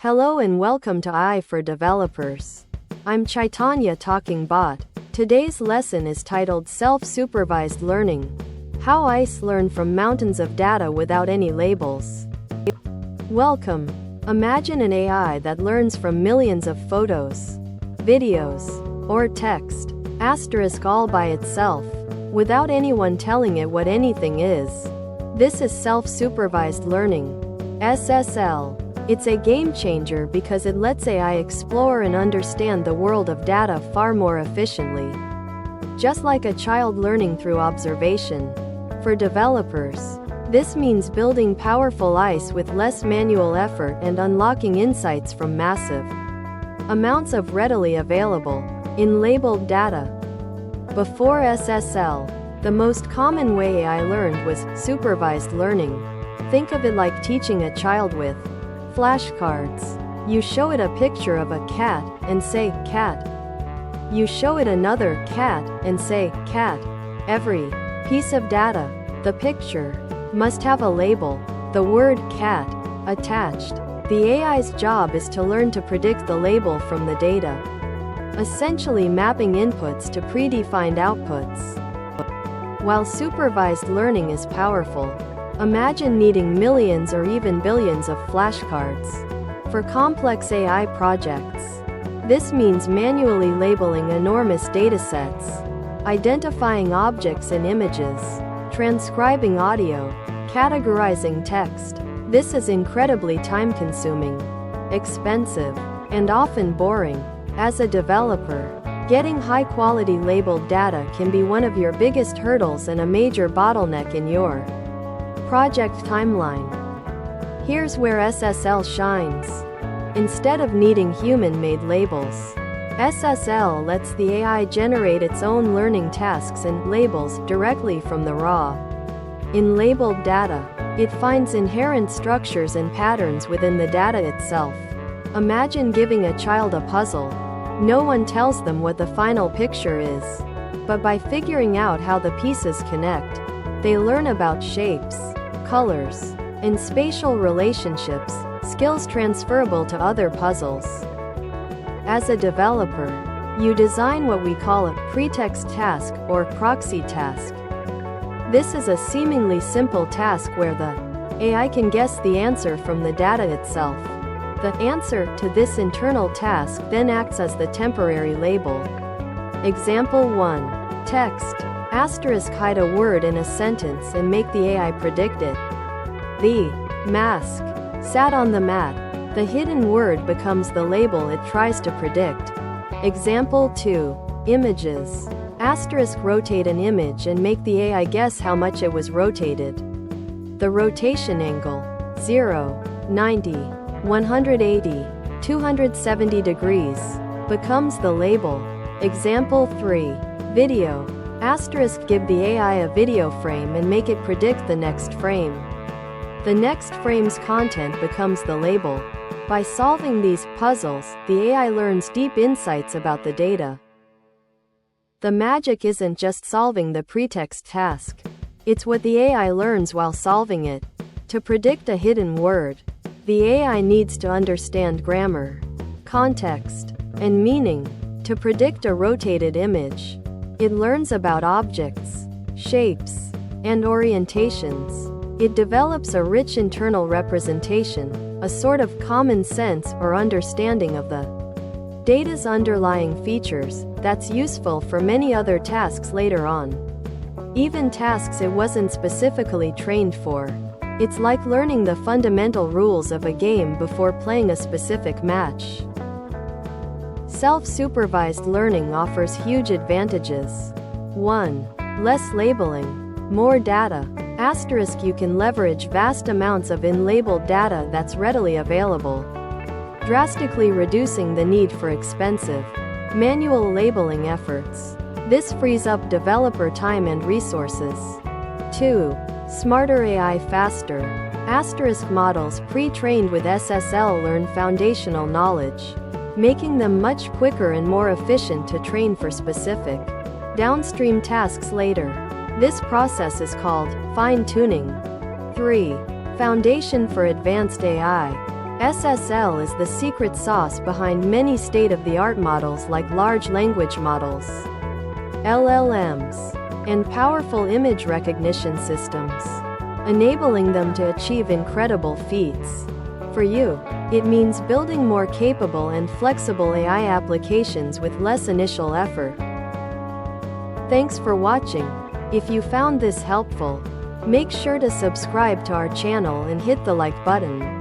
Hello and welcome to AI for Developers. I'm Chaitanya talking bot. Today's lesson is titled Self-Supervised Learning. How ICE learn from mountains of data without any labels. Welcome. Imagine an AI that learns from millions of photos, videos, or text, asterisk all by itself, without anyone telling it what anything is. This is self-supervised learning, SSL. It's a game changer because it lets AI explore and understand the world of data far more efficiently. Just like a child learning through observation. For developers, this means building powerful ICE with less manual effort and unlocking insights from massive amounts of readily available, in-labeled data. Before SSL, the most common way AI learned was supervised learning. Think of it like teaching a child with flashcards. You show it a picture of a cat and say, cat. You show it another cat and say, cat. Every piece of data, the picture, must have a label, the word cat, attached. The AI's job is to learn to predict the label from the data, essentially mapping inputs to predefined outputs. While supervised learning is powerful, imagine needing millions or even billions of flashcards. For complex AI projects, this means manually labeling enormous datasets, identifying objects and images, transcribing audio, categorizing text. This is incredibly time-consuming, expensive, and often boring. As a developer, getting high-quality labeled data can be one of your biggest hurdles and a major bottleneck in your project timeline. Here's where SSL shines. Instead of needing human-made labels, SSL lets the AI generate its own learning tasks and labels directly from the raw, in-labeled data. It finds inherent structures and patterns within the data itself. Imagine giving a child a puzzle. No one tells them what the final picture is. But by figuring out how the pieces connect, they learn about shapes, colors, and spatial relationships, skills transferable to other puzzles. As a developer, you design what we call a pretext task or proxy task. This is a seemingly simple task where the AI can guess the answer from the data itself. The answer to this internal task then acts as the temporary label. Example 1. Text, asterisk hide a word in a sentence and make the AI predict it. The mask sat on the mat. The hidden word becomes the label it tries to predict. Example 2. Images, asterisk rotate an image and make the AI guess how much it was rotated. The rotation angle, 0, 90, 180, 270 degrees, becomes the label. Example 3. Video, asterisk give the AI a video frame and make it predict the next frame. The next frame's content becomes the label. By solving these puzzles, the AI learns deep insights about the data. The magic isn't just solving the pretext task. It's what the AI learns while solving it. To predict a hidden word, the AI needs to understand grammar, context, and meaning. To predict a rotated image, it learns about objects, shapes, and orientations. It develops a rich internal representation, a sort of common sense or understanding of the data's underlying features, that's useful for many other tasks later on. Even tasks it wasn't specifically trained for. It's like learning the fundamental rules of a game before playing a specific match. Self-supervised learning offers huge advantages. 1. Less labeling, more data. Asterisk you can leverage vast amounts of in-labeled data that's readily available, drastically reducing the need for expensive, manual labeling efforts. This frees up developer time and resources. 2. Smarter AI faster. Asterisk models pre-trained with SSL learn foundational knowledge, making them much quicker and more efficient to train for specific, downstream tasks later. This process is called fine-tuning. 3. Foundation for advanced AI. SSL is the secret sauce behind many state-of-the-art models like large language models, LLMs, and powerful image recognition systems, enabling them to achieve incredible feats. For you, it means building more capable and flexible AI applications with less initial effort. Thanks for watching. If you found this helpful, make sure to subscribe to our channel and hit the like button.